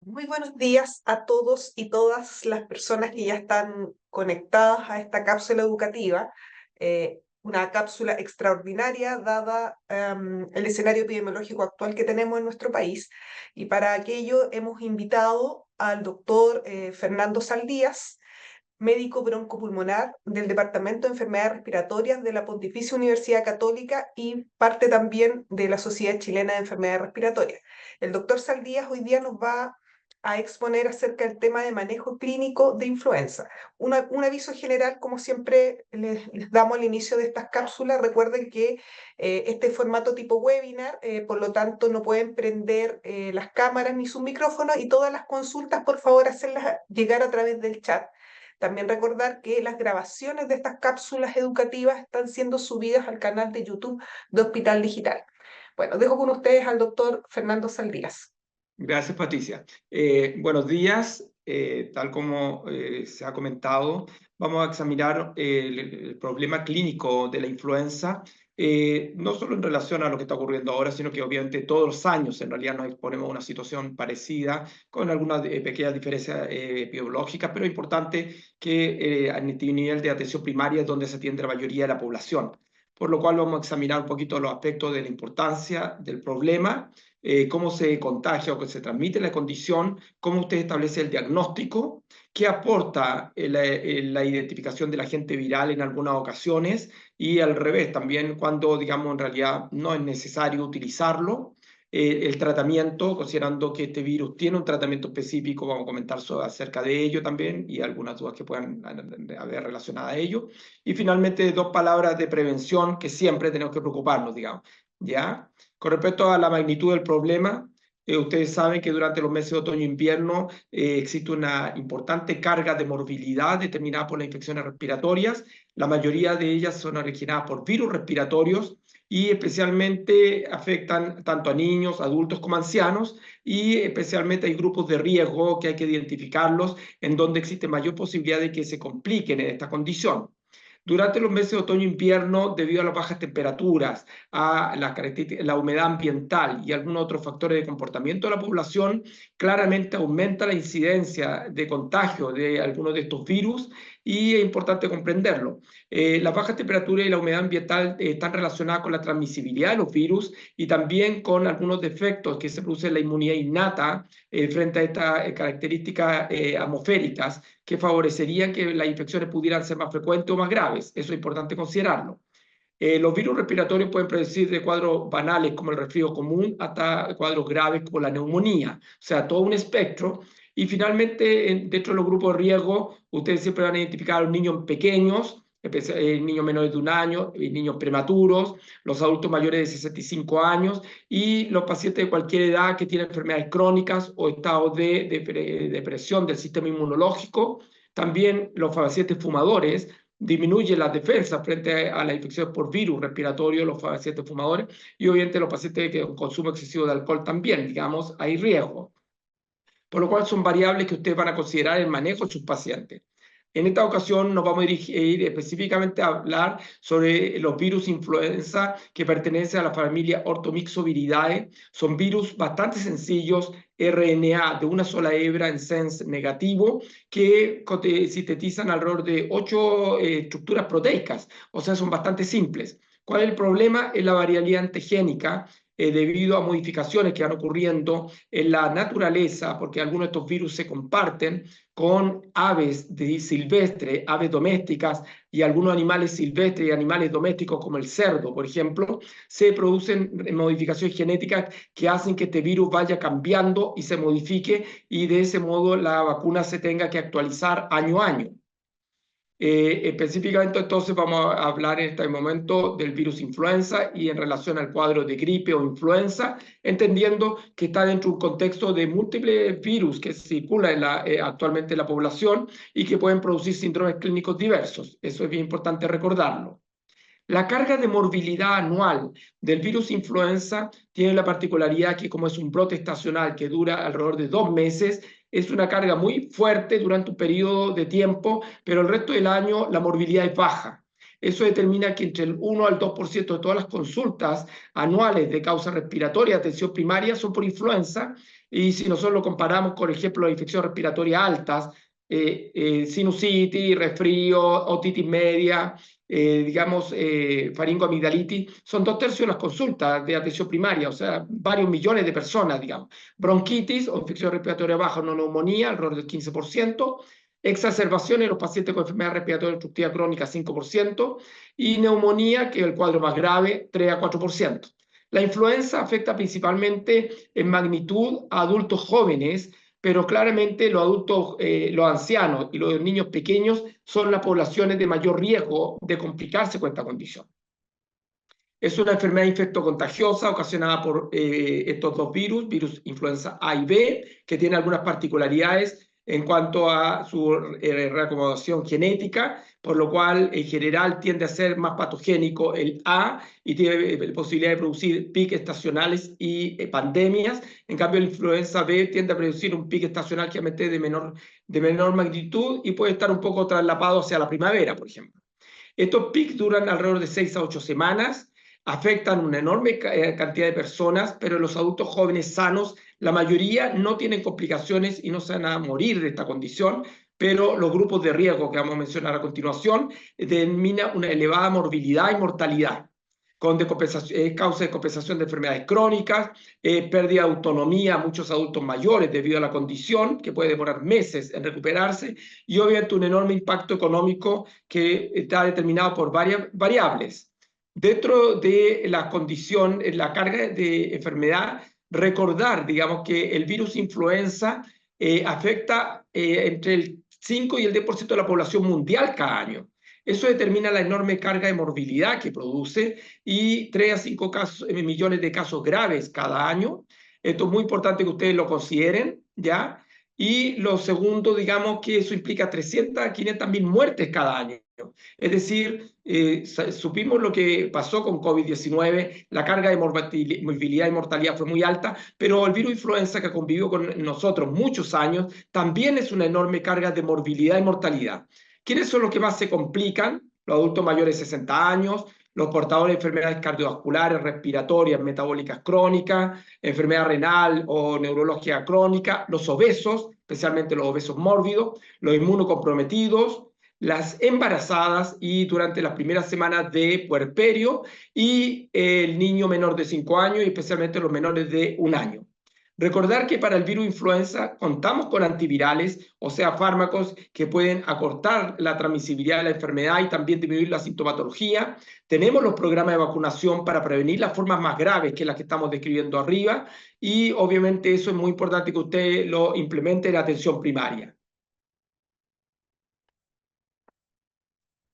Muy buenos días a todos y todas las personas que ya están conectadas a esta cápsula educativa, una cápsula extraordinaria dada el escenario epidemiológico actual que tenemos en nuestro país. Y para aquello hemos invitado al doctor Fernando Saldías, médico broncopulmonar del Departamento de Enfermedades Respiratorias de la Pontificia Universidad Católica y parte también de la Sociedad Chilena de Enfermedades Respiratorias. El doctor Saldías hoy día nos va a exponer acerca del tema de manejo clínico de influenza. Un aviso general, como siempre les damos al inicio de estas cápsulas. Recuerden que este formato tipo webinar, por lo tanto no pueden prender las cámaras ni sus micrófonos, y todas las consultas, por favor, hacerlas llegar a través del chat. También recordar que las grabaciones de estas cápsulas educativas están siendo subidas al canal de YouTube de Hospital Digital. Bueno, dejo con ustedes al doctor Fernando Saldías. Gracias, Patricia. Buenos días. Tal como se ha comentado, vamos a examinar el problema clínico de la influenza, no solo en relación a lo que está ocurriendo ahora, sino que obviamente todos los años en realidad nos exponemos a una situación parecida, con algunas pequeñas diferencias biológicas, pero es importante que en este nivel de atención primaria es donde se atiende la mayoría de la población. Por lo cual vamos a examinar un poquito los aspectos de la importancia del problema, cómo se contagia o que se transmite la condición, cómo usted establece el diagnóstico, qué aporta la identificación del agente viral en algunas ocasiones y al revés también cuando, digamos, en realidad no es necesario utilizarlo. El tratamiento, considerando que este virus tiene un tratamiento específico, vamos a comentar acerca de ello también y algunas dudas que puedan haber relacionadas a ello. Y finalmente, dos palabras de prevención que siempre tenemos que preocuparnos, digamos, ¿ya? Con respecto a la magnitud del problema, ustedes saben que durante los meses de otoño e invierno existe una importante carga de morbilidad determinada por las infecciones respiratorias. La mayoría de ellas son originadas por virus respiratorios y especialmente afectan tanto a niños, adultos como ancianos, y especialmente hay grupos de riesgo que hay que identificarlos en donde existe mayor posibilidad de que se compliquen en esta condición. Durante los meses de otoño e invierno, debido a las bajas temperaturas, a la humedad ambiental y algunos otros factores de comportamiento de la población, claramente aumenta la incidencia de contagio de algunos de estos virus y es importante comprenderlo. Las bajas temperaturas y la humedad ambiental están relacionadas con la transmisibilidad de los virus y también con algunos defectos que se producen en la inmunidad innata frente a estas características atmosféricas que favorecerían que las infecciones pudieran ser más frecuentes o más graves. Eso es importante considerarlo. Los virus respiratorios pueden predecir de cuadros banales como el resfrío común hasta cuadros graves como la neumonía, o sea, todo un espectro. Y finalmente, dentro de los grupos de riesgo, ustedes siempre van a identificar a los niños pequeños, niños menores de 1 año, niños prematuros, los adultos mayores de 65 años y los pacientes de cualquier edad que tienen enfermedades crónicas o estados de depresión del sistema inmunológico. También los pacientes fumadores, disminuye las defensas frente a la infección por virus respiratorio, los pacientes fumadores, y obviamente los pacientes que consumo excesivo de alcohol también, digamos, hay riesgo. Por lo cual son variables que ustedes van a considerar en el manejo de sus pacientes. En esta ocasión nos vamos a ir específicamente a hablar sobre los virus influenza que pertenecen a la familia Orthomyxoviridae. Son virus bastante sencillos, RNA de una sola hebra en sense negativo, que sintetizan alrededor de 8 estructuras proteicas, o sea, son bastante simples. ¿Cuál es el problema? Es la variabilidad antigénica, debido a modificaciones que van ocurriendo en la naturaleza, porque algunos de estos virus se comparten con aves silvestres, aves domésticas y algunos animales silvestres y animales domésticos como el cerdo, por ejemplo, se producen modificaciones genéticas que hacen que este virus vaya cambiando y se modifique y de ese modo la vacuna se tenga que actualizar año a año. Específicamente entonces vamos a hablar en este momento del virus influenza y en relación al cuadro de gripe o influenza, entendiendo que está dentro de un contexto de múltiples virus que circulan actualmente en la población y que pueden producir síndromes clínicos diversos. Eso es bien importante recordarlo. La carga de morbilidad anual del virus influenza tiene la particularidad que, como es un brote estacional que dura alrededor de 2 meses, es una carga muy fuerte durante un periodo de tiempo, pero el resto del año la morbilidad es baja. Eso determina que entre el 1 al 2% de todas las consultas anuales de causa respiratoria, atención primaria, son por influenza, Y si nosotros lo comparamos, por ejemplo, las infecciones respiratorias altas, sinusitis, resfrío, otitis media, digamos, faringoamigdalitis, son 2/3 de las consultas de atención primaria, o sea, varios millones de personas, digamos. Bronquitis o infección respiratoria baja, no neumonía, alrededor del 15%. Exacerbaciones en los pacientes con enfermedad respiratoria obstructiva crónica, 5%. Y neumonía, que es el cuadro más grave, 3 a 4%. La influenza afecta principalmente en magnitud a adultos jóvenes, pero claramente los adultos, los ancianos y los niños pequeños son las poblaciones de mayor riesgo de complicarse con esta condición. Es una enfermedad infectocontagiosa ocasionada por estos dos virus influenza A y B, que tiene algunas particularidades en cuanto a su reacomodación genética, por lo cual en general tiende a ser más patogénico el A y tiene posibilidad de producir picos estacionales y pandemias. En cambio, la influenza B tiende a producir un pico estacional generalmente de menor magnitud y puede estar un poco traslapado hacia la primavera, por ejemplo. Estos picos duran alrededor de 6 a 8 semanas, afectan una enorme cantidad de personas, pero los adultos jóvenes sanos, la mayoría no tienen complicaciones y no se van a morir de esta condición, pero los grupos de riesgo que vamos a mencionar a continuación determinan una elevada morbilidad y mortalidad, con causa de compensación de enfermedades crónicas, pérdida de autonomía a muchos adultos mayores debido a la condición, que puede demorar meses en recuperarse, y obviamente un enorme impacto económico que está determinado por varias variables. Dentro de la condición, la carga de enfermedad, recordar, digamos, que el virus influenza afecta entre el 5 y el 10% de la población mundial cada año. Eso determina la enorme carga de morbilidad que produce y 3 a 5 millones de casos graves cada año. Esto es muy importante que ustedes lo consideren, ¿ya? Y lo segundo, digamos que eso implica 300 a 500 mil muertes cada año. Es decir, supimos lo que pasó con COVID-19, la carga de morbilidad y mortalidad fue muy alta, pero el virus influenza que convivió con nosotros muchos años también es una enorme carga de morbilidad y mortalidad. ¿Quiénes son los que más se complican? Los adultos mayores de 60 años, los portadores de enfermedades cardiovasculares, respiratorias, metabólicas crónicas, enfermedad renal o neurológica crónica, los obesos, especialmente los obesos mórbidos, los inmunocomprometidos, las embarazadas y durante las primeras semanas de puerperio y el niño menor de 5 años y especialmente los menores de 1 año. Recordar que para el virus influenza contamos con antivirales, o sea, fármacos que pueden acortar la transmisibilidad de la enfermedad y también disminuir la sintomatología. Tenemos los programas de vacunación para prevenir las formas más graves que las que estamos describiendo arriba y obviamente eso es muy importante que usted lo implemente en la atención primaria.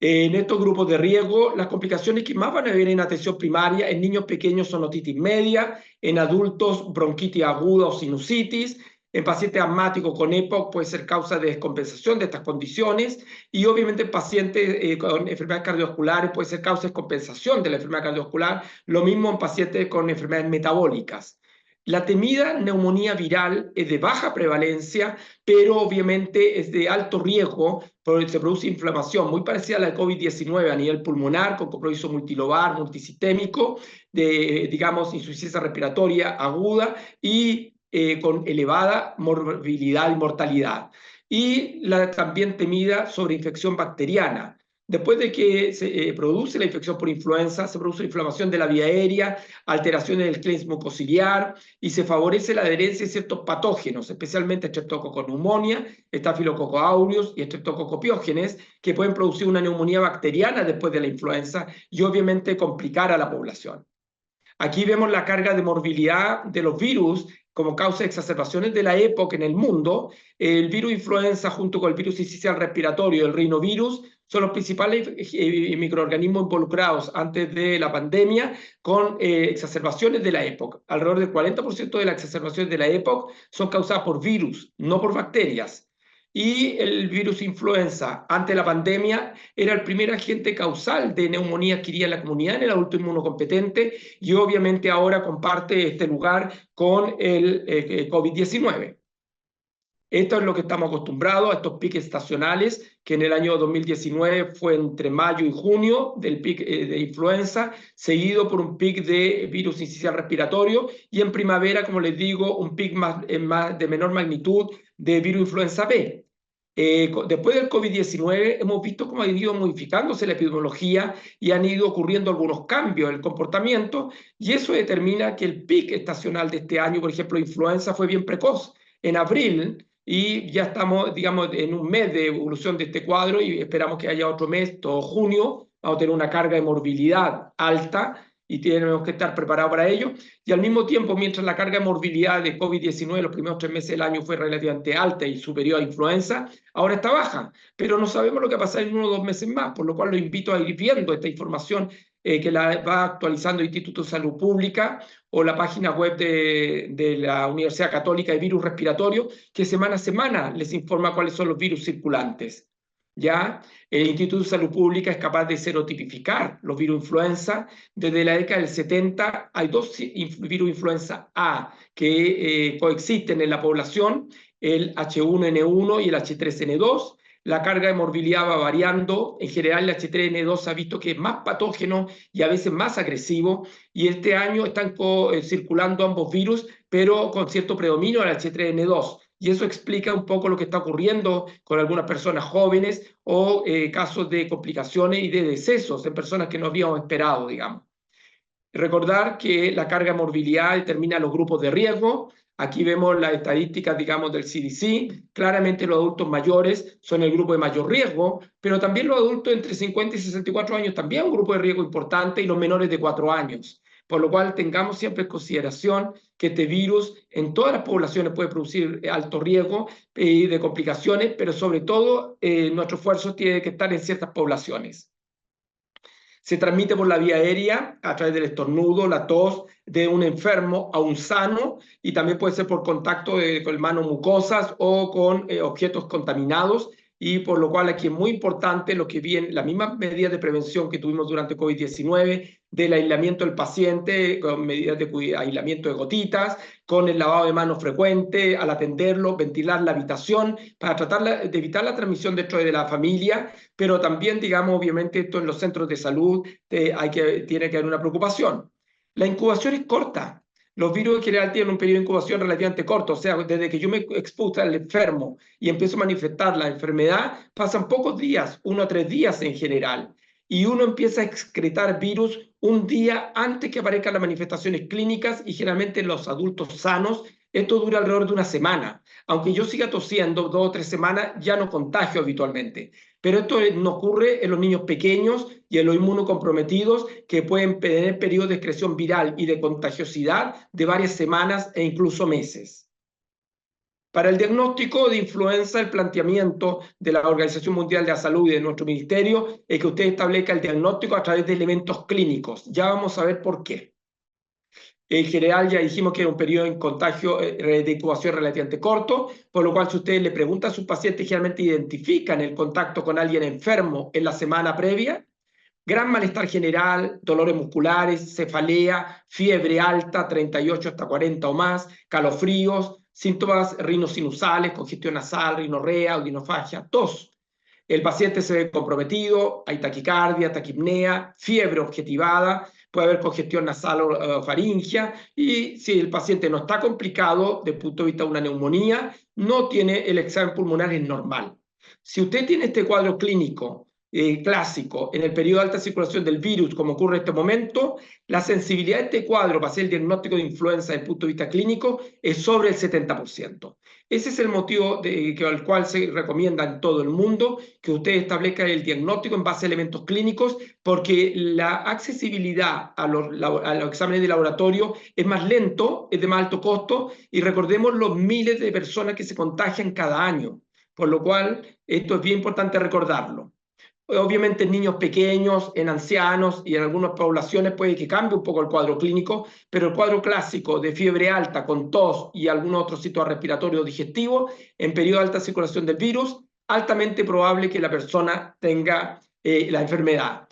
En estos grupos de riesgo, las complicaciones que más van a ver en atención primaria en niños pequeños son otitis media, en adultos bronquitis aguda o sinusitis, en pacientes asmáticos con EPOC puede ser causa de descompensación de estas condiciones y obviamente en pacientes con enfermedades cardiovasculares puede ser causa de descompensación de la enfermedad cardiovascular, lo mismo en pacientes con enfermedades metabólicas. La temida neumonía viral es de baja prevalencia, pero obviamente es de alto riesgo porque se produce inflamación muy parecida a la de COVID-19 a nivel pulmonar, con compromiso multilobar, multisistémico, de, digamos, insuficiencia respiratoria aguda y con elevada morbilidad y mortalidad. Y la también temida sobreinfección bacteriana. Después de que se produce la infección por influenza, se produce inflamación de la vía aérea, alteraciones del clems mucociliar y se favorece la adherencia de ciertos patógenos, especialmente Streptococcus pneumoniae, Staphylococcus aureus y Streptococcus pyogenes, que pueden producir una neumonía bacteriana después de la influenza y obviamente complicar a la población. Aquí vemos la carga de morbilidad de los virus como causa de exacerbaciones de la época en el mundo. El virus influenza junto con el virus sincicial respiratorio, el rinovirus, son los principales microorganismos involucrados antes de la pandemia con exacerbaciones de la época. Alrededor del 40% de las exacerbaciones de la época son causadas por virus, no por bacterias. Y el virus influenza, ante la pandemia, era el primer agente causal de neumonía adquirida en la comunidad en el adulto inmunocompetente y obviamente ahora comparte este lugar con el COVID-19. Esto es lo que estamos acostumbrados a estos piques estacionales, que en el año 2019 fue entre mayo y junio del pic de influenza, seguido por un pic de virus incisional respiratorio, y en primavera, como les digo, un pic de menor magnitud de virus influenza B. Después del COVID-19 hemos visto cómo ha ido modificándose la epidemiología y han ido ocurriendo algunos cambios en el comportamiento, y eso determina que el pic estacional de este año, por ejemplo, influenza, fue bien precoz, en abril, y ya estamos, digamos, en un mes de evolución de este cuadro y esperamos que haya otro mes, todo junio, vamos a tener una carga de morbilidad alta y tenemos que estar preparados para ello. Y al mismo tiempo, mientras la carga de morbilidad de COVID-19 los primeros 3 meses del año fue relativamente alta y superior a influenza, ahora está baja, pero no sabemos lo que va a pasar en 1 o 2 meses más, por lo cual lo invito a ir viendo esta información que la va actualizando el Instituto de Salud Pública o la página web de la Universidad Católica de Virus Respiratorio, que semana a semana les informa cuáles son los virus circulantes. ¿Ya? El Instituto de Salud Pública es capaz de serotipificar los virus influenza. Desde la década del 70 hay 2 virus influenza A que coexisten en la población, el H1N1 y el H3N2. La carga de morbilidad va variando. En general, el H3N2 se ha visto que es más patógeno y a veces más agresivo, y este año están circulando ambos virus, pero con cierto predominio del H3N2. Y eso explica un poco lo que está ocurriendo con algunas personas jóvenes o casos de complicaciones y de decesos en personas que no habíamos esperado, digamos. Recordar que la carga de morbilidad determina los grupos de riesgo. Aquí vemos las estadísticas, digamos, del CDC. Claramente los adultos mayores son el grupo de mayor riesgo, pero también los adultos entre 50 y 64 años también un grupo de riesgo importante, y los menores de 4 años. Por lo cual tengamos siempre en consideración que este virus en todas las poblaciones puede producir alto riesgo de complicaciones, pero sobre todo nuestro esfuerzo tiene que estar en ciertas poblaciones. Se transmite por la vía aérea a través del estornudo, la tos de un enfermo a un sano, y también puede ser por contacto con manos mucosas o con objetos contaminados, y por lo cual aquí es muy importante lo que viene, las mismas medidas de prevención que tuvimos durante COVID-19, del aislamiento del paciente, con medidas de aislamiento de gotitas, con el lavado de manos frecuente al atenderlo, ventilar la habitación para tratar de evitar la transmisión dentro de la familia, pero también, digamos, obviamente esto en los centros de salud tiene que haber una preocupación. La incubación es corta. Los virus en general tienen un periodo de incubación relativamente corto, o sea, desde que yo me expuse al enfermo y empiezo a manifestar la enfermedad, pasan pocos días, 1 a 3 días en general, y uno empieza a excretar virus un día antes que aparezcan las manifestaciones clínicas, y generalmente en los adultos sanos esto dura alrededor de 1 semana. Aunque yo siga tosiendo 2 o 3 semanas, ya no contagio habitualmente. Pero esto no ocurre en los niños pequeños y en los inmunocomprometidos, que pueden tener periodos de excreción viral y de contagiosidad de varias semanas e incluso meses. Para el diagnóstico de influenza, el planteamiento de la Organización Mundial de la Salud y de nuestro ministerio es que usted establezca el diagnóstico a través de elementos clínicos. Ya vamos a ver por qué. En general ya dijimos que era un periodo de contagio de incubación relativamente corto, por lo cual si ustedes le preguntan a sus pacientes, generalmente identifican el contacto con alguien enfermo en la semana previa. Gran malestar general, dolores musculares, cefalea, fiebre alta, 38 hasta 40 o más, calofríos, síntomas rinosinusales, congestión nasal, rinorrea, odinofagia, tos. El paciente se ve comprometido, hay taquicardia, taquipnea, fiebre objetivada, puede haber congestión nasal o faringia, y si el paciente no está complicado desde el punto de vista de una neumonía, no tiene el examen pulmonar, es normal. Si usted tiene este cuadro clínico clásico en el periodo de alta circulación del virus, como ocurre en este momento, la sensibilidad de este cuadro para hacer el diagnóstico de influenza desde el punto de vista clínico es sobre el 70%. Ese es el motivo al cual se recomienda en todo el mundo que usted establezca el diagnóstico en base a elementos clínicos, porque la accesibilidad a los exámenes de laboratorio es más lento, es de más alto costo, y recordemos los miles de personas que se contagian cada año, por lo cual esto es bien importante recordarlo. Obviamente en niños pequeños, en ancianos y en algunas poblaciones puede que cambie un poco el cuadro clínico, pero el cuadro clásico de fiebre alta con tos y algunos otros síntomas respiratorios digestivos en periodo de alta circulación del virus, altamente probable que la persona tenga la enfermedad.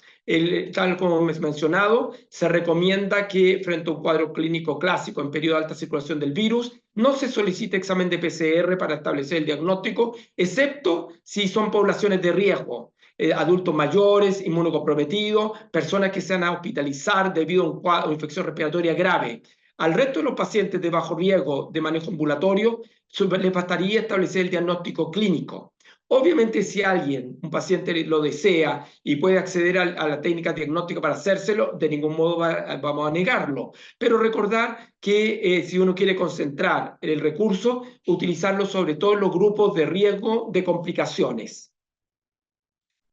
Tal como hemos mencionado, se recomienda que frente a un cuadro clínico clásico en periodo de alta circulación del virus, no se solicite examen de PCR para establecer el diagnóstico, excepto si son poblaciones de riesgo, adultos mayores, inmunocomprometidos, personas que se van a hospitalizar debido a un cuadro de infección respiratoria grave. Al resto de los pacientes de bajo riesgo de manejo ambulatorio, les bastaría establecer el diagnóstico clínico. Obviamente, si alguien, un paciente lo desea y puede acceder a la técnica diagnóstica para hacérselo, de ningún modo vamos a negarlo. Pero recordar que si uno quiere concentrar el recurso, utilizarlo sobre todo en los grupos de riesgo de complicaciones.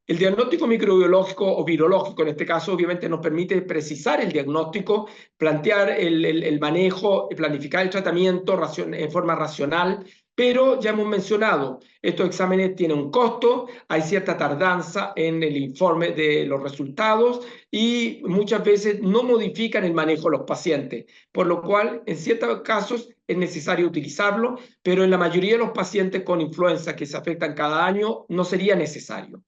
El diagnóstico microbiológico o virológico, en este caso, obviamente nos permite precisar el diagnóstico, plantear el manejo, planificar el tratamiento en forma racional, pero ya hemos mencionado, estos exámenes tienen un costo, hay cierta tardanza en el informe de los resultados y muchas veces no modifican el manejo de los pacientes, por lo cual en ciertos casos es necesario utilizarlo, pero en la mayoría de los pacientes con influenza que se afectan cada año no sería necesario.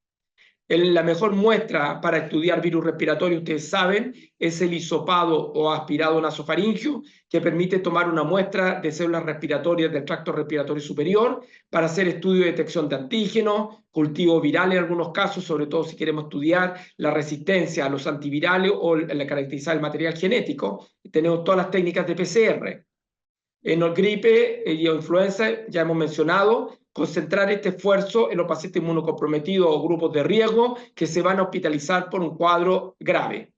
La mejor muestra para estudiar virus respiratorio, ustedes saben, es el hisopado o aspirado nasofaringio, que permite tomar una muestra de células respiratorias del tracto respiratorio superior para hacer estudio de detección de antígenos, cultivo viral en algunos casos, sobre todo si queremos estudiar la resistencia a los antivirales o la caracterizar el material genético. Tenemos todas las técnicas de PCR. En gripe y influenza, ya hemos mencionado, concentrar este esfuerzo en los pacientes inmunocomprometidos o grupos de riesgo que se van a hospitalizar por un cuadro grave.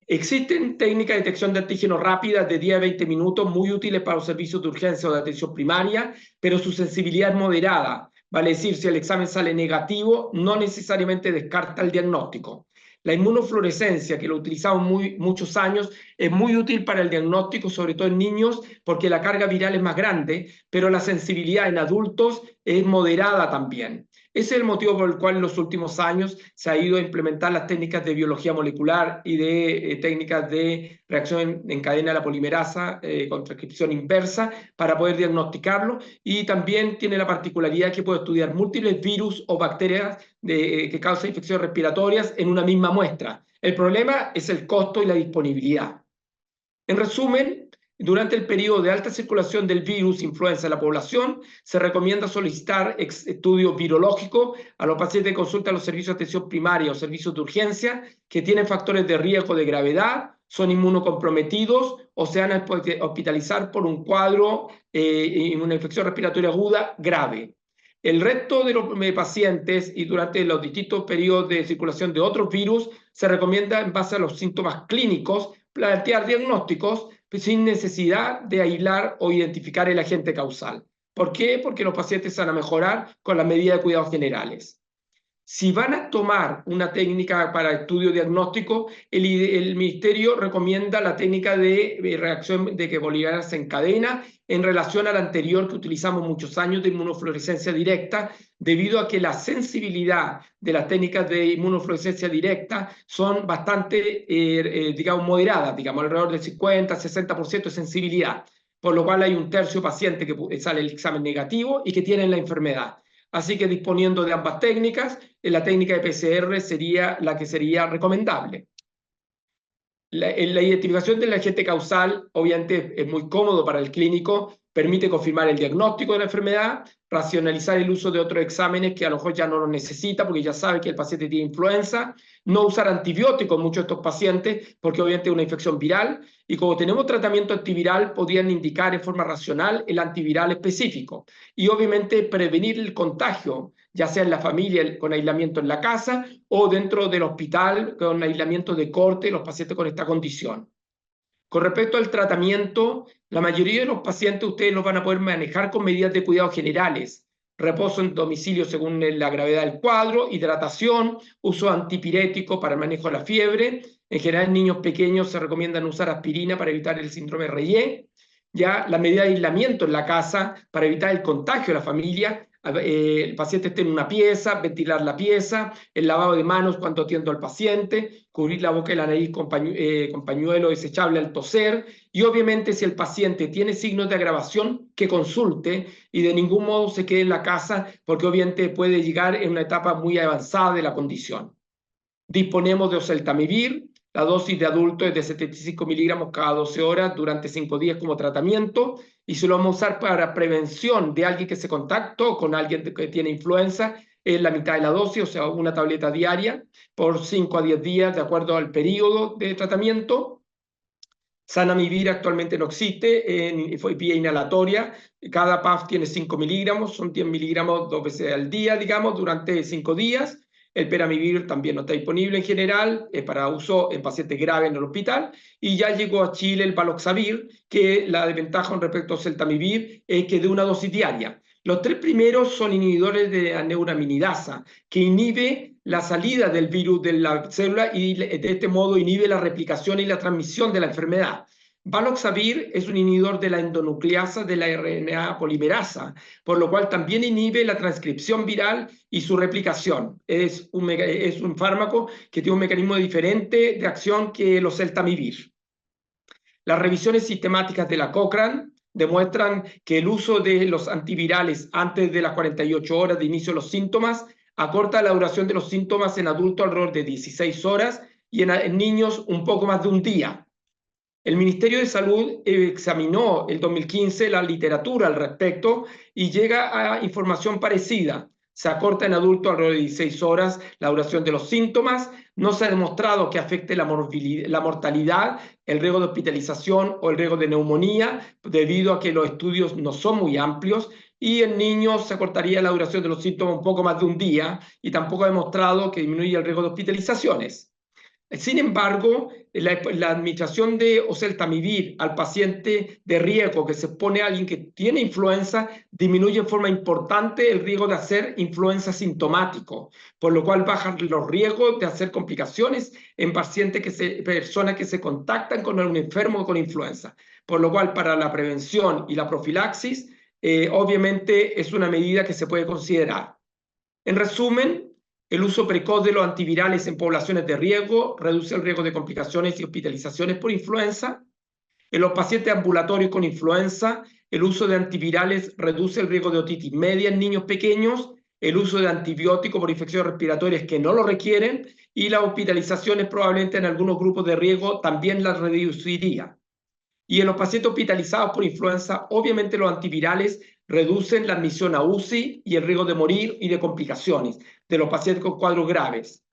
Existen técnicas de detección de antígenos rápidas de 10 a 20 minutos muy útiles para los servicios de urgencia o de atención primaria, pero su sensibilidad es moderada. Vale decir, si el examen sale negativo, no necesariamente descarta el diagnóstico. La inmunofluorescencia, que lo utilizamos muchos años, es muy útil para el diagnóstico, sobre todo en niños, porque la carga viral es más grande, pero la sensibilidad en adultos es moderada también. Ese es el motivo por el cual en los últimos años se ha ido a implementar las técnicas de biología molecular y de técnicas de reacción en cadena de la polimerasa con transcripción inversa para poder diagnosticarlo, y también tiene la particularidad que puede estudiar múltiples virus o bacterias que causan infecciones respiratorias en una misma muestra. El problema es el costo y la disponibilidad. En resumen, durante el periodo de alta circulación del virus influenza en la población, se recomienda solicitar estudios virológicos a los pacientes que consultan los servicios de atención primaria o servicios de urgencia que tienen factores de riesgo de gravedad, son inmunocomprometidos o se van a hospitalizar por un cuadro, una infección respiratoria aguda grave. El resto de los pacientes y durante los distintos periodos de circulación de otros virus se recomienda, en base a los síntomas clínicos, plantear diagnósticos sin necesidad de aislar o identificar el agente causal. ¿Por qué? Porque los pacientes van a mejorar con las medidas de cuidados generales. Si van a tomar una técnica para estudio diagnóstico, el Ministerio recomienda la técnica de reacción de que bolivianas en cadena en relación a la anterior que utilizamos muchos años de inmunofluorescencia directa, debido a que la sensibilidad de las técnicas de inmunofluorescencia directa son bastante, digamos, moderadas, digamos, alrededor del 50-60% de sensibilidad, por lo cual hay un tercio de pacientes que sale el examen negativo y que tienen la enfermedad. Así que disponiendo de ambas técnicas, la técnica de PCR sería la que sería recomendable. La identificación del agente causal, obviamente, es muy cómodo para el clínico, permite confirmar el diagnóstico de la enfermedad, racionalizar el uso de otros exámenes que a lo mejor ya no lo necesita porque ya sabe que el paciente tiene influenza, no usar antibióticos en muchos de estos pacientes porque obviamente es una infección viral, y como tenemos tratamiento antiviral, podrían indicar en forma racional el antiviral específico, y obviamente prevenir el contagio, ya sea en la familia con aislamiento en la casa o dentro del hospital con aislamiento de corte de los pacientes con esta condición. Con respecto al tratamiento, la mayoría de los pacientes ustedes los van a poder manejar con medidas de cuidado generales: reposo en domicilio según la gravedad del cuadro, hidratación, uso antipirético para el manejo de la fiebre. En general, en niños pequeños se recomiendan usar aspirina para evitar el síndrome Reye. Ya la medida de aislamiento en la casa para evitar el contagio de la familia. El paciente esté en una pieza, ventilar la pieza, el lavado de manos cuando atiendo al paciente, cubrir la boca y la nariz con pañuelo desechable al toser, y obviamente si el paciente tiene signos de agravación, que consulte y de ningún modo se quede en la casa porque obviamente puede llegar en una etapa muy avanzada de la condición. Disponemos de oseltamivir. La dosis de adulto es de 75 miligramos cada 12 horas durante 5 días como tratamiento, y si lo vamos a usar para prevención de alguien que se contactó con alguien que tiene influenza, es la mitad de la dosis, o sea, una tableta diaria por 5 a 10 días de acuerdo al periodo de tratamiento. Zanamivir actualmente no existe, fue vía inhalatoria. Cada puff tiene 5 miligramos, son 10 miligramos 2 veces al día, digamos, durante 5 días. El peramivir también no está disponible en general, para uso en pacientes graves en el hospital. Y ya llegó a Chile el Baloxavir, que la desventaja con respecto al celtamivir es que de una dosis diaria. Los 3 primeros son inhibidores de la neuraminidasa, que inhibe la salida del virus de la célula y de este modo inhibe la replicación y la transmisión de la enfermedad. Baloxavir es un inhibidor de la endonucleasa de la RNA polimerasa, por lo cual también inhibe la transcripción viral y su replicación. Es un fármaco que tiene un mecanismo diferente de acción que el oseltamivir. Las revisiones sistemáticas de la Cochrane demuestran que el uso de los antivirales antes de las 48 horas de inicio de los síntomas acorta la duración de los síntomas en adultos alrededor de 16 horas y en niños un poco más de un día. El Ministerio de Salud examinó el 2015 la literatura al respecto y llega a información parecida. Se acorta en adultos alrededor de 16 horas la duración de los síntomas. No se ha demostrado que afecte la mortalidad, el riesgo de hospitalización o el riesgo de neumonía, debido a que los estudios no son muy amplios. Y en niños se acortaría la duración de los síntomas un poco más de un día, y tampoco ha demostrado que disminuye el riesgo de hospitalizaciones. Sin embargo, la administración de oseltamivir al paciente de riesgo que se expone a alguien que tiene influenza disminuye en forma importante el riesgo de hacer influenza sintomático, por lo cual bajan los riesgos de hacer complicaciones en personas que se contactan con un enfermo con influenza. Por lo cual, para la prevención y la profilaxis, obviamente es una medida que se puede considerar. En resumen, el uso precoz de los antivirales en poblaciones de riesgo reduce el riesgo de complicaciones y hospitalizaciones por influenza. En los pacientes ambulatorios con influenza, el uso de antivirales reduce el riesgo de otitis media en niños pequeños, el uso de antibióticos por infecciones respiratorias que no lo requieren, y las hospitalizaciones probablemente en algunos grupos de riesgo también las reduciría. Y en los pacientes hospitalizados por influenza, obviamente los antivirales reducen la admisión a UCI y el riesgo de morir y de complicaciones de los pacientes con cuadros graves.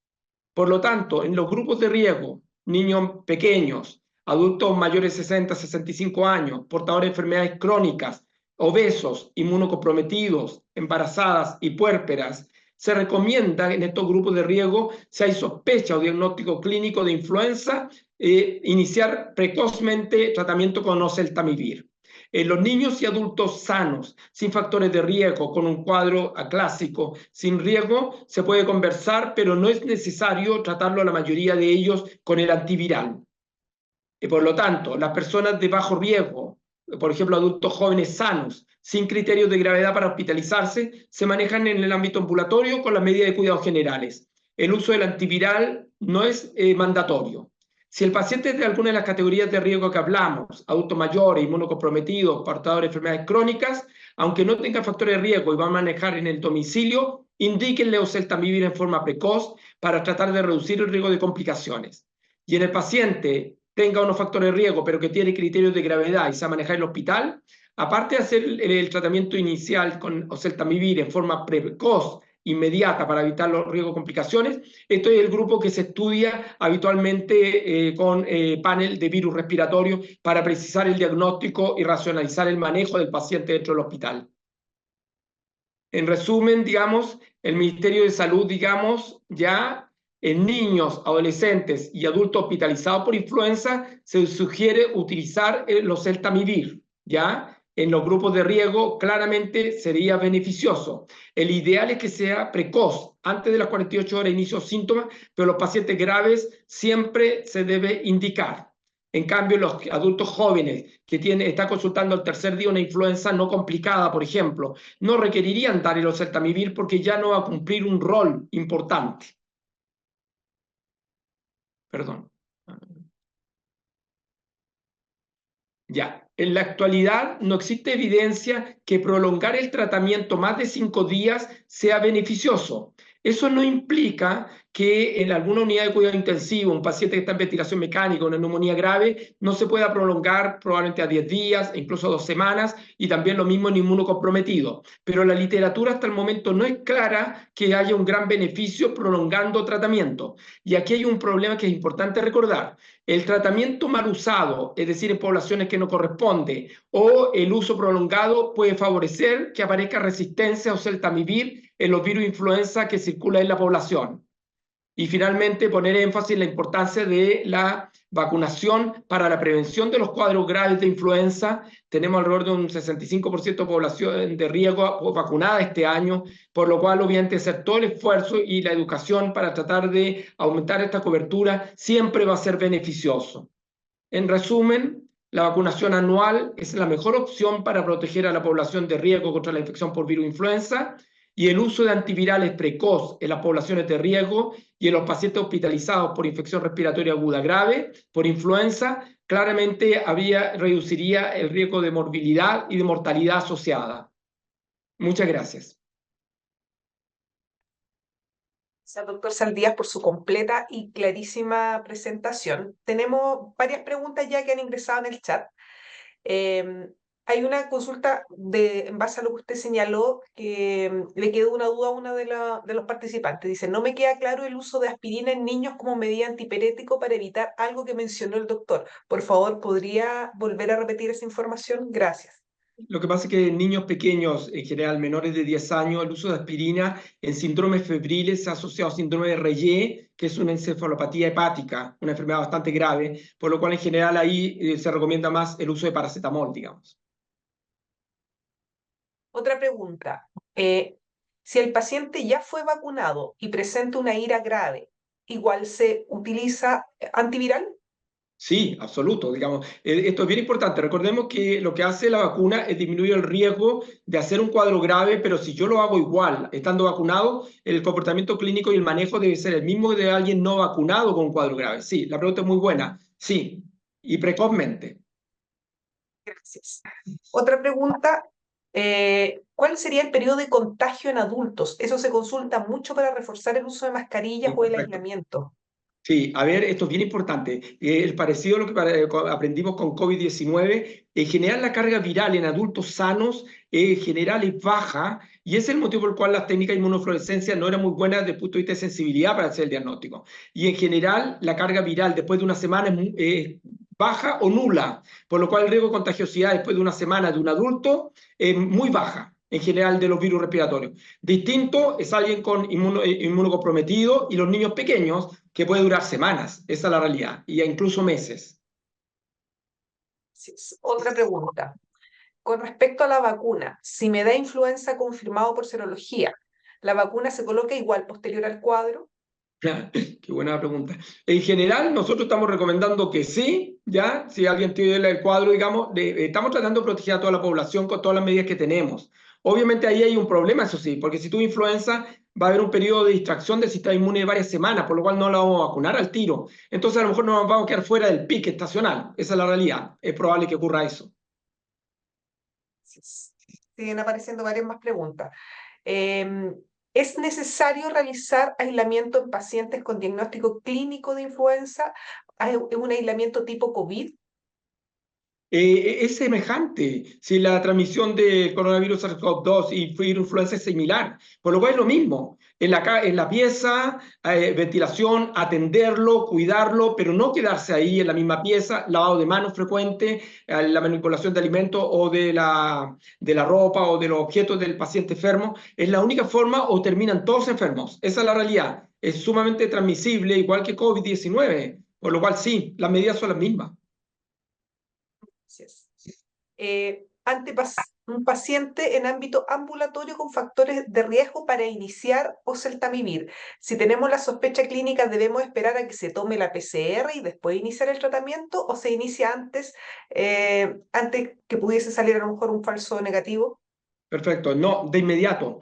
Por lo tanto, en los grupos de riesgo, niños pequeños, adultos mayores de 60 a 65 años, portadores de enfermedades crónicas, obesos, inmunocomprometidos, embarazadas y puérperas, se recomienda en estos grupos de riesgo, si hay sospecha o diagnóstico clínico de influenza, iniciar precozmente tratamiento con oseltamivir. En los niños y adultos sanos, sin factores de riesgo, con un cuadro clásico, sin riesgo, se puede conversar, pero no es necesario tratarlo a la mayoría de ellos con el antiviral. Y por lo tanto, las personas de bajo riesgo, por ejemplo, adultos jóvenes sanos, sin criterios de gravedad para hospitalizarse, se manejan en el ámbito ambulatorio con las medidas de cuidados generales. El uso del antiviral no es mandatorio. Si el paciente es de alguna de las categorías de riesgo que hablamos, adultos mayores, inmunocomprometidos, portadores de enfermedades crónicas, aunque no tenga factores de riesgo y va a manejar en el domicilio, indíquenle oseltamivir en forma precoz para tratar de reducir el riesgo de complicaciones. Y en el paciente tenga unos factores de riesgo, pero que tiene criterios de gravedad y se va a manejar en el hospital, aparte de hacer el tratamiento inicial con oseltamivir en forma precoz, inmediata, para evitar los riesgos de complicaciones, esto es el grupo que se estudia habitualmente con panel de virus respiratorio para precisar el diagnóstico y racionalizar el manejo del paciente dentro del hospital. En resumen, digamos, el Ministerio de Salud, digamos, ya en niños, adolescentes y adultos hospitalizados por influenza, se sugiere utilizar el oseltamivir, ¿ya? En los grupos de riesgo claramente sería beneficioso. El ideal es que sea precoz, antes de las 48 horas de inicio de síntomas, pero los pacientes graves siempre se debe indicar. En cambio, los adultos jóvenes que están consultando al tercer día una influenza no complicada, por ejemplo, no requerirían dar el oseltamivir porque ya no va a cumplir un rol importante. Perdón. Ya, en la actualidad no existe evidencia que prolongar el tratamiento más de 5 días sea beneficioso. Eso no implica que en alguna unidad de cuidado intensivo, un paciente que está en ventilación mecánica, una neumonía grave, no se pueda prolongar probablemente a 10 días, incluso a 2 semanas, y también lo mismo en inmunocomprometido. Pero la literatura hasta el momento no es clara que haya un gran beneficio prolongando tratamiento. Y aquí hay un problema que es importante recordar. El tratamiento mal usado, es decir, en poblaciones que no corresponde, o el uso prolongado puede favorecer que aparezca resistencia o oseltamivir en los virus influenza que circulan en la población. Y finalmente, poner énfasis en la importancia de la vacunación para la prevención de los cuadros graves de influenza. Tenemos alrededor de un 65% de población de riesgo vacunada este año, por lo cual obviamente hacer todo el esfuerzo y la educación para tratar de aumentar esta cobertura siempre va a ser beneficioso. En resumen, la vacunación anual es la mejor opción para proteger a la población de riesgo contra la infección por virus influenza, y el uso de antivirales precoz en las poblaciones de riesgo y en los pacientes hospitalizados por infección respiratoria aguda grave, por influenza, claramente reduciría el riesgo de morbilidad y de mortalidad asociada. Muchas gracias. Gracias, doctor Saldías, por su completa y clarísima presentación. Tenemos varias preguntas ya que han ingresado en el chat. Hay una consulta en base a lo que usted señaló que le quedó una duda a una de los participantes. Dice, no me queda claro el uso de aspirina en niños como medida antipirético para evitar algo que mencionó el doctor. Por favor, ¿podría volver a repetir esa información? Gracias. Lo que pasa es que en niños pequeños, en general menores de 10 años, el uso de aspirina en síndromes febriles se ha asociado a síndrome de Reye, que es una encefalopatía hepática, una enfermedad bastante grave, por lo cual en general ahí se recomienda más el uso de paracetamol, digamos. Otra pregunta. Si el paciente ya fue vacunado y presenta una ira grave, ¿igual se utiliza antiviral? Sí, absoluto, digamos. Esto es bien importante. Recordemos que lo que hace la vacuna es disminuir el riesgo de hacer un cuadro grave, pero si yo lo hago igual, estando vacunado, el comportamiento clínico y el manejo debe ser el mismo de alguien no vacunado con un cuadro grave. Sí, la pregunta es muy buena. Sí, y precozmente. Gracias. Otra pregunta. ¿Cuál sería el periodo de contagio en adultos? Eso se consulta mucho para reforzar el uso de mascarillas Sí, o el perfecto. aislamiento. Sí, a ver, esto es bien importante. El parecido a lo que aprendimos con COVID-19, en general la carga viral en adultos sanos en general es baja, y ese es el motivo por el cual las técnicas de inmunofluorescencia no eran muy buenas desde el punto de vista de sensibilidad para hacer el diagnóstico. Y en general la carga viral después de una semana es baja o nula, por lo cual el riesgo de contagiosidad después de una semana de un adulto es muy baja en general de los virus respiratorios. Distinto es alguien con inmunocomprometido y los niños pequeños, que puede durar semanas, esa es la realidad, y incluso meses. Sí, otra pregunta. Con respecto a la vacuna, si me da influenza confirmado por serología, ¿la vacuna se coloca igual posterior al cuadro? Qué buena pregunta. En general, nosotros estamos recomendando que sí, ya, si alguien tiene el cuadro, digamos, estamos tratando de proteger a toda la población con todas las medidas que tenemos. Obviamente ahí hay un problema, eso sí, porque si tuvo influenza, va a haber un periodo de distracción del sistema inmune de varias semanas, por lo cual no la vamos a vacunar al tiro. Entonces a lo mejor nos vamos a quedar fuera del pique estacional. Esa es la realidad. Es probable que ocurra eso. Sí, siguen apareciendo varias más preguntas. Em, ¿Es necesario realizar aislamiento en pacientes con diagnóstico clínico de influenza? ¿Es un aislamiento tipo COVID? Es semejante si la transmisión de coronavirus SARS-CoV-2 y virus influenza es similar, por lo cual es lo mismo. En la pieza, ventilación, atenderlo, cuidarlo, pero no quedarse ahí en la misma pieza, lavado de manos frecuente, la manipulación de alimentos o de la ropa o de los objetos del paciente enfermo. Es la única forma o terminan todos enfermos. Esa es la realidad. Es sumamente transmisible, igual que COVID-19, por lo cual sí, las medidas son las mismas. Gracias. Un paciente en ámbito ambulatorio con factores de riesgo para iniciar oseltamivir. Si tenemos la sospecha clínica, ¿debemos esperar a que se tome la PCR y después iniciar el tratamiento o se inicia antes que pudiese salir a lo mejor un falso negativo? Perfecto, no, de inmediato.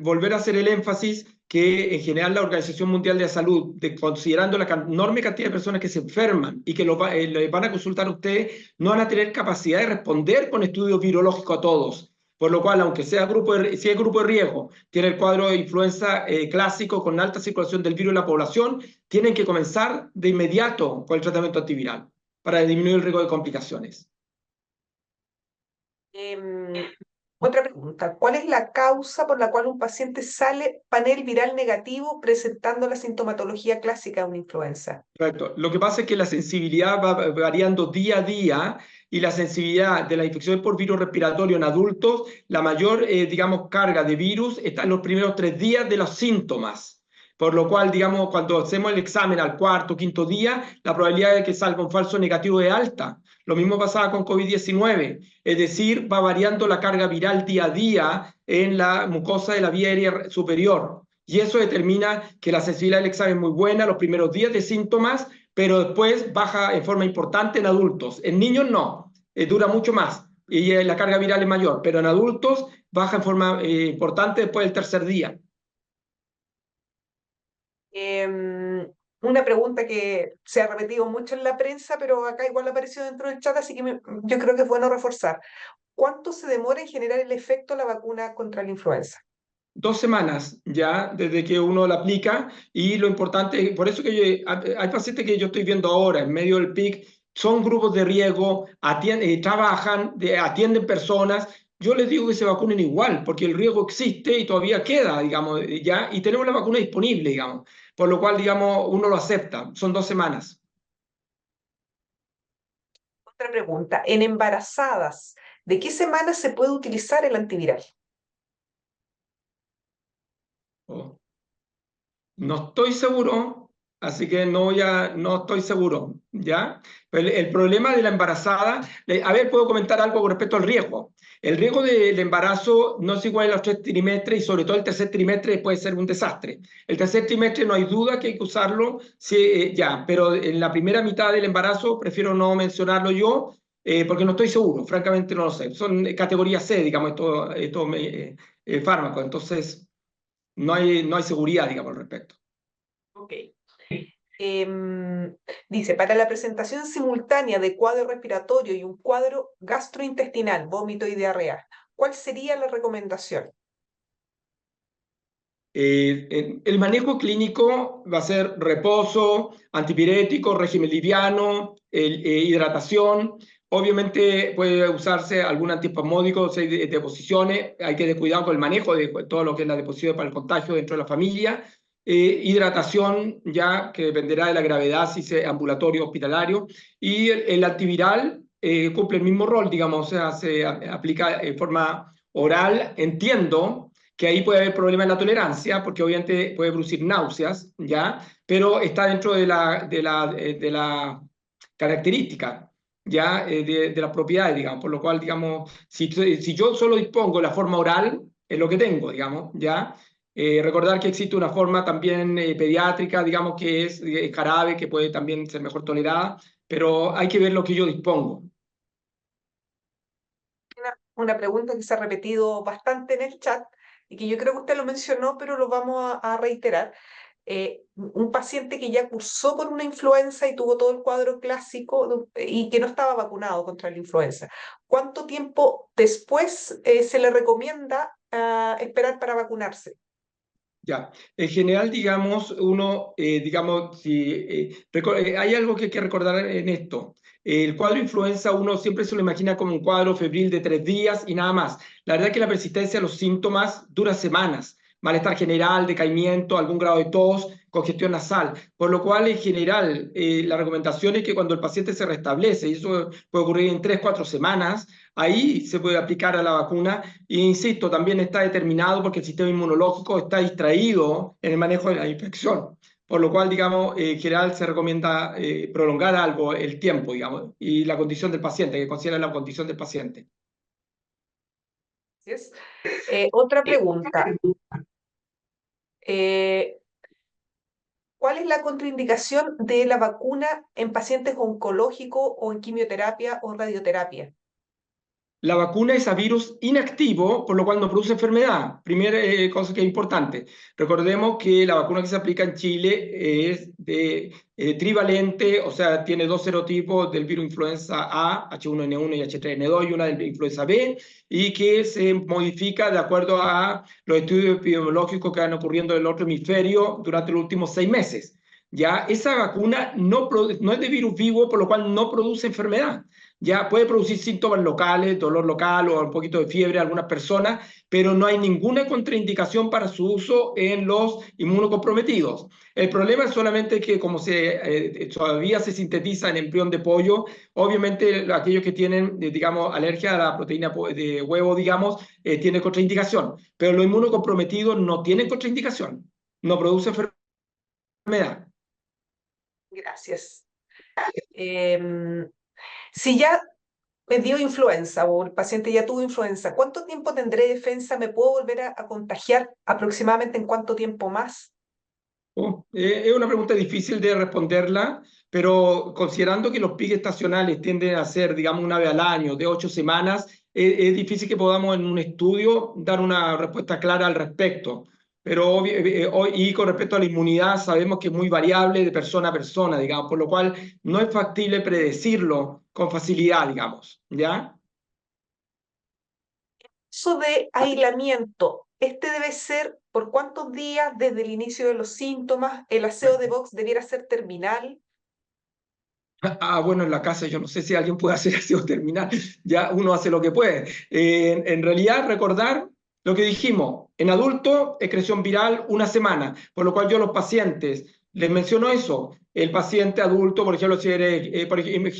Volver a hacer el énfasis que en general la Organización Mundial de la Salud, considerando la enorme cantidad de personas que se enferman y que le van a consultar a ustedes, no van a tener capacidad de responder con estudios virológicos a todos. Por lo cual, aunque sea si es grupo de riesgo, tiene el cuadro de influenza clásico con alta circulación del virus en la población, tienen que comenzar de inmediato con el tratamiento antiviral para disminuir el riesgo de complicaciones. Em, Otra pregunta, ¿cuál es la causa por la cual un paciente sale panel viral negativo presentando la sintomatología clásica de una influenza? Correcto. Lo que pasa es que la sensibilidad va variando día a día y la sensibilidad de la infección por virus respiratorio en adultos, la mayor, digamos, carga de virus está en los primeros 3 días de los síntomas. Por lo cual, digamos, cuando hacemos el examen al cuarto, quinto día, la probabilidad de que salga un falso negativo es alta. Lo mismo pasaba con COVID-19, es decir, va variando la carga viral día a día en la mucosa de la vía aérea superior. Y eso determina que la sensibilidad del examen es muy buena los primeros días de síntomas, pero después baja en forma importante en adultos. En niños no, dura mucho más y la carga viral es mayor, pero en adultos baja en forma importante después del tercer día. Una pregunta que se ha repetido mucho en la prensa, pero acá igual apareció dentro del chat, así que yo creo que es bueno reforzar. ¿Cuánto se demora en generar el efecto de la vacuna contra la influenza? 2 semanas ya desde que uno la aplica y lo importante, por eso que hay pacientes que yo estoy viendo ahora en medio del PIC, son grupos de riesgo, trabajan, atienden personas. Yo les digo que se vacunen igual, porque el riesgo existe y todavía queda, digamos, ya, y tenemos la vacuna disponible, digamos, por lo cual, digamos, uno lo acepta. Son 2 semanas. Otra pregunta, en embarazadas, ¿de qué semana se puede utilizar el antiviral? Oh. No estoy seguro, así que no estoy seguro, ¿ya? Pero el problema de la embarazada, a ver, puedo comentar algo con respecto al riesgo. El riesgo del embarazo no es igual en los 3 trimestres y sobre todo el tercer trimestre puede ser un desastre. El tercer trimestre no hay duda que hay que usarlo, sí, ya, pero en la primera mitad del embarazo prefiero no mencionarlo yo porque no estoy seguro, francamente no lo sé. Son categoría C, digamos, estos fármacos, entonces no hay seguridad, digamos, al respecto. Ok. Dice, para la presentación simultánea de cuadro respiratorio y un cuadro gastrointestinal, vómito y diarrea, ¿cuál sería la recomendación? El manejo clínico va a ser reposo, antipirético, régimen liviano, hidratación. Obviamente puede usarse algún antiespasmódico, si hay deposiciones. Hay que tener cuidado con el manejo de todo lo que es la deposición para el contagio dentro de la familia. Hidratación, ya que dependerá de la gravedad, si es ambulatorio o hospitalario. Y el antiviral cumple el mismo rol, digamos, o sea, se aplica en forma oral. Entiendo que ahí puede haber problemas en la tolerancia, porque obviamente puede producir náuseas, ¿ya? Pero está dentro de la característica, ¿ya? De las propiedades, digamos, por lo cual, digamos, si yo solo dispongo de la forma oral, es lo que tengo, digamos, ¿ya? Recordar que existe una forma también pediátrica, digamos, que es jarabe, que puede también ser mejor tolerada, pero hay que ver lo que yo dispongo. Una pregunta que se ha repetido bastante en el chat y que yo creo que usted lo mencionó, pero lo vamos a reiterar. Un paciente que ya cursó con una influenza y tuvo todo el cuadro clásico y que no estaba vacunado contra la influenza. ¿Cuánto tiempo después se le recomienda esperar para vacunarse? Ya, en general, digamos, uno, digamos, si, hay algo que hay que recordar en esto. El cuadro influenza uno siempre se lo imagina como un cuadro febril de 3 días y nada más. La verdad es que la persistencia de los síntomas dura semanas. Malestar general, decaimiento, algún grado de tos, congestión nasal. Por lo cual, en general, la recomendación es que cuando el paciente se restablece, y eso puede ocurrir en 3, 4 semanas, ahí se puede aplicar a la vacuna. E insisto, también está determinado porque el sistema inmunológico está distraído en el manejo de la infección. Por lo cual, digamos, en general se recomienda prolongar algo el tiempo, digamos, y la condición del paciente, que considera la condición del paciente. ¿Sí es? Otra pregunta. Eh, ¿Cuál es la contraindicación de la vacuna en pacientes oncológicos o en quimioterapia o radioterapia? La vacuna es a virus inactivo, por lo cual no produce enfermedad. Primera cosa que es importante. Recordemos que la vacuna que se aplica en Chile es de trivalente, o sea, tiene dos serotipos del virus influenza A, H1N1 y H3N2, y una del influenza B, y que se modifica de acuerdo a los estudios epidemiológicos que van ocurriendo en el otro hemisferio durante los últimos 6 meses. Ya esa vacuna no es de virus vivo, por lo cual no produce enfermedad. Ya puede producir síntomas locales, dolor local o un poquito de fiebre a algunas personas, pero no hay ninguna contraindicación para su uso en los inmunocomprometidos. El problema es solamente que como todavía se sintetiza en embrión de pollo, obviamente aquellos que tienen, digamos, alergia a la proteína de huevo, digamos, tienen contraindicación, pero los inmunocomprometidos no tienen contraindicación, no produce enfermedad. Gracias. Si ya me dio influenza o el paciente ya tuvo influenza, ¿cuánto tiempo tendré defensa? ¿Me puedo volver a contagiar aproximadamente en cuánto tiempo más? Es una pregunta difícil de responderla, pero considerando que los pics estacionales tienden a ser, digamos, una vez al año, de 8 semanas, es difícil que podamos en un estudio dar una respuesta clara al respecto. Pero y con respecto a la inmunidad, sabemos que es muy variable de persona a persona, digamos, por lo cual no es factible predecirlo con facilidad, digamos, ¿ya? Eso de aislamiento, este debe ser por cuántos días desde el inicio de los síntomas, el aseo de box debiera ser terminal. Bueno, en la casa yo no sé si alguien puede hacer aseo terminal, ya uno hace lo que puede. En realidad, recordar lo que dijimos, en adulto, excreción viral 1 semana, por lo cual yo a los pacientes les menciono eso. El paciente adulto, por ejemplo, si eres,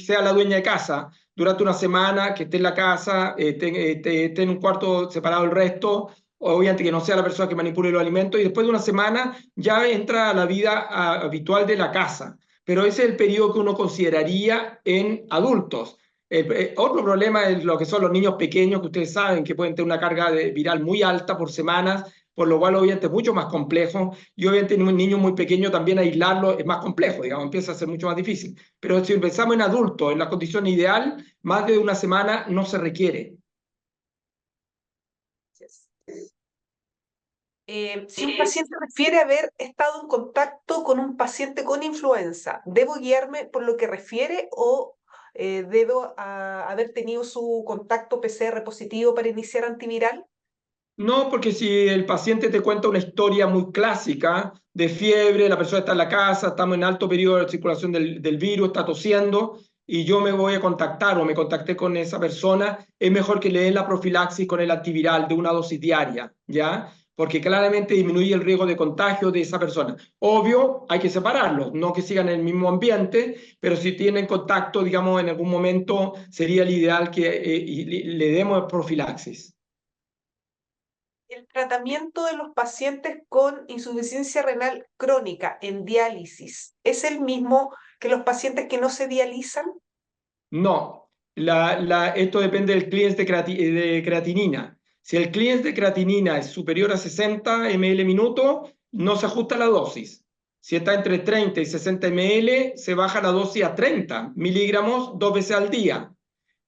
sea la dueña de casa, durante 1 semana, que esté en la casa, esté en un cuarto separado del resto, obviamente que no sea la persona que manipule los alimentos, y después de 1 semana ya entra a la vida habitual de la casa, pero ese es el periodo que uno consideraría en adultos. Otro problema es lo que son los niños pequeños, que ustedes saben que pueden tener una carga viral muy alta por semanas, por lo cual obviamente es mucho más complejo, y obviamente en un niño muy pequeño también aislarlo es más complejo, digamos, empieza a ser mucho más difícil. Pero si pensamos en adultos, en la condición ideal, más de 1 semana no se requiere. Si un paciente refiere haber estado en contacto con un paciente con influenza, ¿debo guiarme por lo que refiere o debo haber tenido su contacto PCR positivo para iniciar antiviral? No, porque si el paciente te cuenta una historia muy clásica de fiebre, la persona está en la casa, estamos en alto periodo de circulación del virus, está tosiendo, y yo me voy a contactar o me contacté con esa persona, es mejor que le den la profilaxis con el antiviral de 1 dosis diaria, ¿ya? Porque claramente disminuye el riesgo de contagio de esa persona. Obvio, hay que separarlos, no que sigan en el mismo ambiente, pero si tienen contacto, digamos, en algún momento, sería el ideal que le demos profilaxis. El tratamiento de los pacientes con insuficiencia renal crónica en diálisis es el mismo que los pacientes que no se dializan. No, esto depende del clearance de creatinina. Si el clearance de creatinina es superior a 60 ml minuto, no se ajusta la dosis. Si está entre 30 y 60 ml, se baja la dosis a 30 miligramos 2 veces al día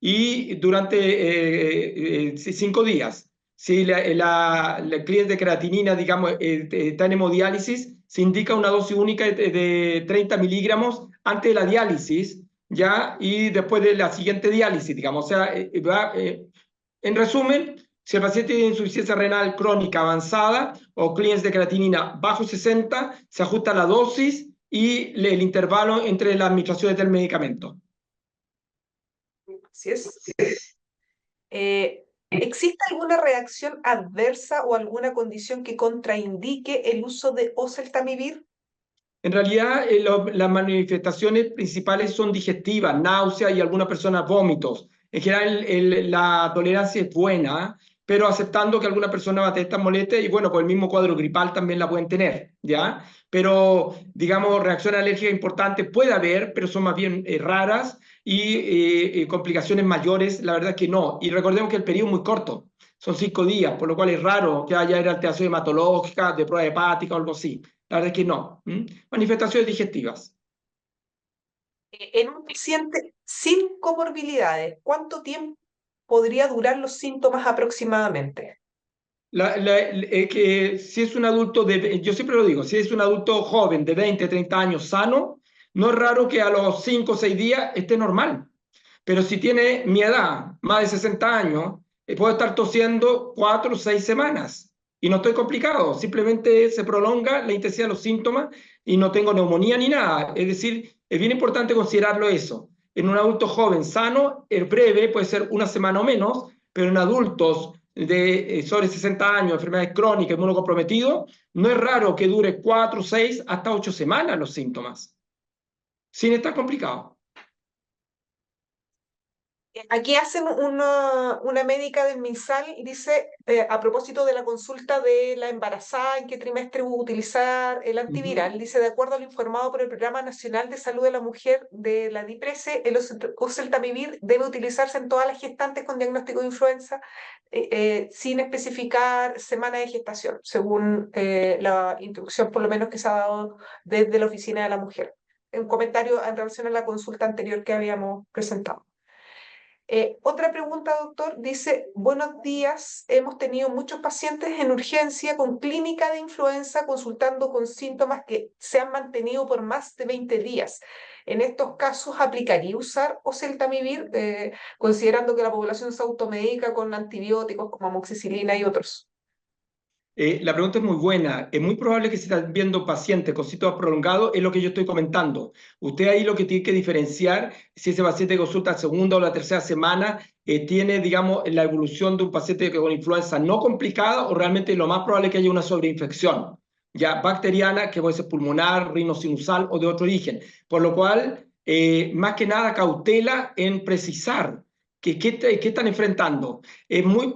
y durante 5 días. Si la clearance de creatinina, digamos, está en hemodiálisis, se indica una dosis única de 30 miligramos antes de la diálisis, ¿ya? Y después de la siguiente diálisis, digamos. O sea, en resumen, si el paciente tiene insuficiencia renal crónica avanzada o clearance de creatinina bajo 60, se ajusta la dosis y el intervalo entre las administraciones del medicamento. Así es. ¿Existe alguna reacción adversa o alguna condición que contraindique el uso de oseltamivir? En realidad, las manifestaciones principales son digestivas, náusea y algunas personas vómitos. En general, la tolerancia es buena, pero aceptando que alguna persona va a tener estas molestias y bueno, pues el mismo cuadro gripal también la pueden tener, ¿ya? Pero, digamos, reacciones alérgicas importantes puede haber, pero son más bien raras y complicaciones mayores, la verdad es que no. Y recordemos que el periodo es muy corto, son 5 días, por lo cual es raro que haya alteración hematológica, de prueba hepática o algo así. La verdad es que no. Manifestaciones digestivas. En un paciente sin comorbilidades, ¿cuánto tiempo podría durar los síntomas aproximadamente? Que si es un adulto yo siempre lo digo, si es un adulto joven de 20, 30 años sano, no es raro que a los 5 o 6 días esté normal. Pero si tiene mi edad, más de 60 años, puedo estar tosiendo 4 o 6 semanas y no estoy complicado, simplemente se prolonga la intensidad de los síntomas y no tengo neumonía ni nada. Es decir, es bien importante considerarlo eso. En un adulto joven sano, el breve puede ser una semana o menos, pero en adultos de sobre 60 años, enfermedades crónicas, inmunocomprometidos, no es raro que dure 4, 6, hasta 8 semanas los síntomas, sin estar complicado. Aquí hacen una médica del MinSal y dice, a propósito de la consulta de la embarazada, en qué trimestre utilizar el Uh -huh. antiviral, dice, de acuerdo a lo informado por el Programa Nacional de Salud de la Mujer de la DIPRESE, el oseltamivir debe utilizarse en todas las gestantes con diagnóstico de influenza, sin especificar semana de gestación, según la instrucción por lo menos que se ha dado desde la Oficina de la Mujer. Un comentario en relación a la consulta anterior que habíamos presentado. Otra pregunta, doctor, dice, buenos días, hemos tenido muchos pacientes en urgencia con clínica de influenza consultando con síntomas que se han mantenido por más de 20 días. En estos casos, ¿aplicaría usar oseltamivir, considerando que la población se automedica con antibióticos como amoxicilina y otros? La pregunta es muy buena. Es muy probable que se están viendo pacientes con síntomas prolongados, es lo que yo estoy comentando. Usted ahí lo que tiene que diferenciar, si ese paciente consulta la segunda o la tercera semana, tiene, digamos, la evolución de un paciente con influenza no complicada o realmente lo más probable es que haya una sobreinfección, ya bacteriana, que puede ser pulmonar, rinosinusal o de otro origen. Por lo cual, más que nada, cautela en precisar ¿qué están enfrentando? Es muy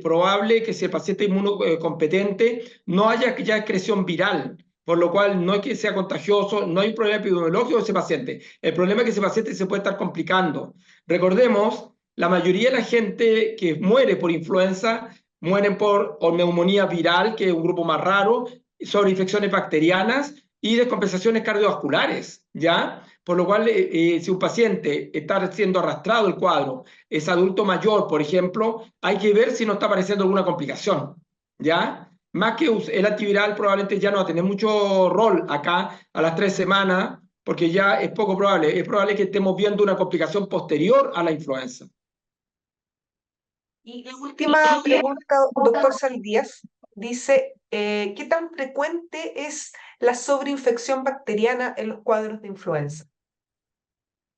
probable que si el paciente es inmunocompetente no haya ya excreción viral, por lo cual no es que sea contagioso, no hay un problema epidemiológico de ese paciente. El problema es que ese paciente se puede estar complicando. Recordemos, la mayoría de la gente que muere por influenza mueren por o neumonía viral, que es un grupo más raro, sobre infecciones bacterianas y descompensaciones cardiovasculares, ¿ya? Por lo cual, si un paciente está siendo arrastrado el cuadro, es adulto mayor, por ejemplo, hay que ver si no está apareciendo alguna complicación, ¿ya? Más que el antiviral probablemente ya no va a tener mucho rol acá a las 3 semanas, porque ya es poco probable. Es probable que estemos viendo una complicación posterior a la influenza. Y la última pregunta, doctor Saldías, dice, ¿qué tan frecuente es la sobreinfección bacteriana en los cuadros de influenza?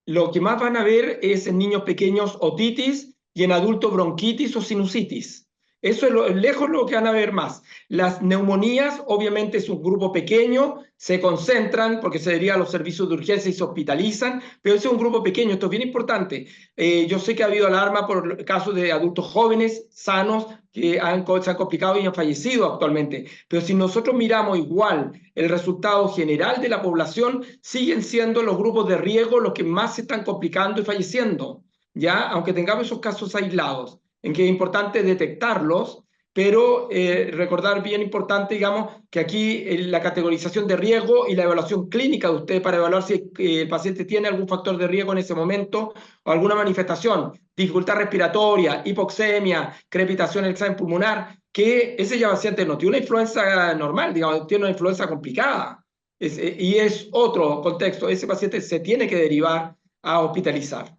Lo que más van a ver es en niños pequeños otitis y en adultos bronquitis o sinusitis. Eso es lejos lo que van a ver más. Las neumonías, obviamente, es un grupo pequeño, se concentran porque se derivan a los servicios de urgencia y se hospitalizan, pero ese es un grupo pequeño, esto es bien importante. Yo sé que ha habido alarma por casos de adultos jóvenes, sanos, que se han complicado y han fallecido actualmente. Pero si nosotros miramos igual el resultado general de la población, siguen siendo los grupos de riesgo los que más se están complicando y falleciendo, ¿ya? Aunque tengamos esos casos aislados, en que es importante detectarlos, pero recordar bien importante, digamos, que aquí la categorización de riesgo y la evaluación clínica de usted para evaluar si el paciente tiene algún factor de riesgo en ese momento o alguna manifestación, dificultad respiratoria, hipoxemia, crepitación en el examen pulmonar, que ese ya paciente no tiene una influenza normal, digamos, tiene una influenza complicada. Y es otro contexto, ese paciente se tiene que derivar a hospitalizar.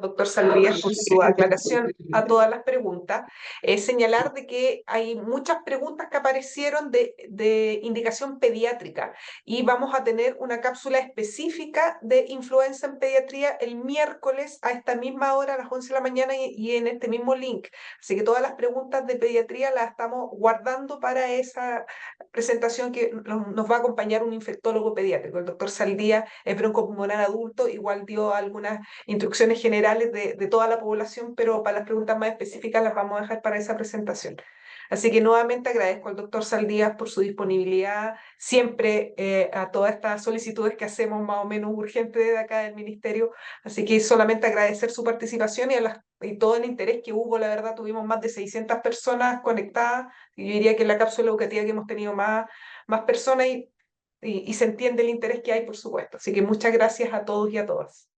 Doctor Salvías, por su aclaración a todas las preguntas. Señalar de que hay muchas preguntas que aparecieron de indicación pediátrica y vamos a tener una cápsula específica de influenza en pediatría el miércoles a esta misma hora, a las 11 de la mañana y en este mismo link. Así que todas las preguntas de pediatría las estamos guardando para esa presentación que nos va a acompañar un infectólogo pediátrico. El doctor Saldía es broncopulmonar adulto, igual dio algunas instrucciones generales de toda la población, pero para las preguntas más específicas las vamos a dejar para esa presentación. Así que nuevamente agradezco al doctor Saldías por su disponibilidad, siempre a todas estas solicitudes que hacemos más o menos urgentes de acá del Ministerio. Así que solamente agradecer su participación y todo el interés que hubo. La verdad, tuvimos más de 600 personas conectadas. Y yo diría que en la cápsula educativa que hemos tenido más personas y se entiende el interés que hay, por supuesto. Así que muchas gracias a todos y a todas.